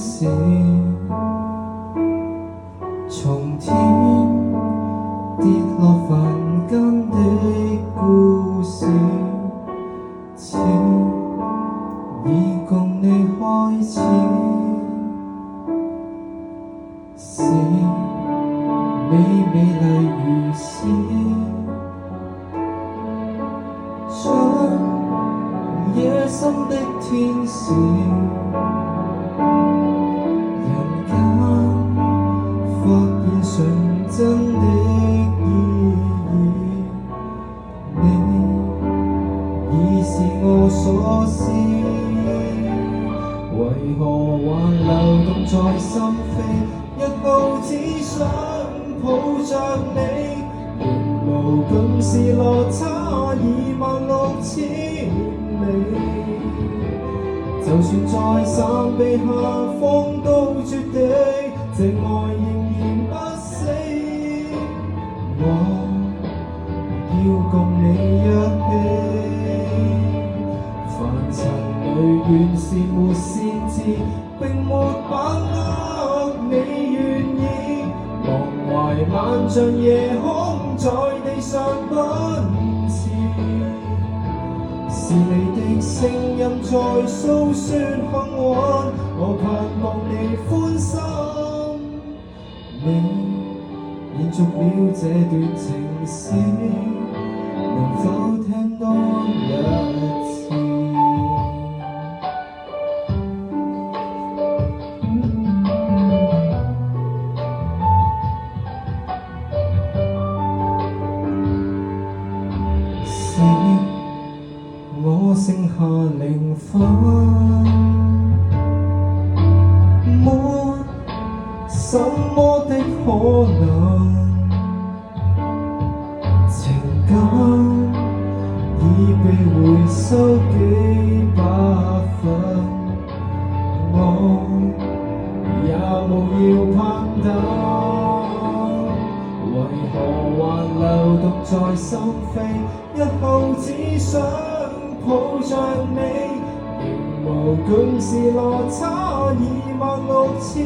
時，從天跌落凡間的故事，似已共你開始，是你美麗如詩，將野心的天使，人間發現純真的意義，你已是我所思，為何還流動在心扉？日後只想抱着你，仍無盡是落差26000里。就算在山壁下風都絕地，這愛仍然不死。我要共你一起，凡塵裏原是沒先知，並沒把握你願意，忘懷萬丈夜空在地上奔馳。是你的聲音在訴說幸運，我盼望你歡心。你延續了這段情史，能否聽多一次？是我剩下0分，沒什麼的可能，情感已被回收幾百分，我也無要攀登。為何還流動在心扉？日後只想抱着你，仍無盡是落差26000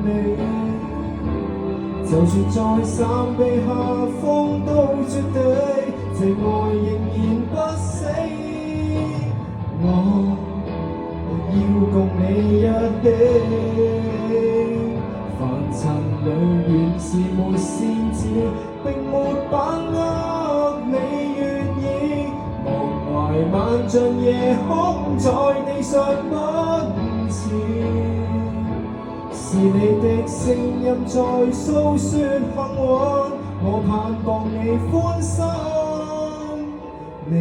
里。就算在山壁下風都絕地，這愛仍然不死。我要共你一起，凡塵裏原是沒先知，並沒把握你願意，忘懷萬丈夜空在地上奔馳。是你的聲音在訴說幸運，我盼望你歡心。你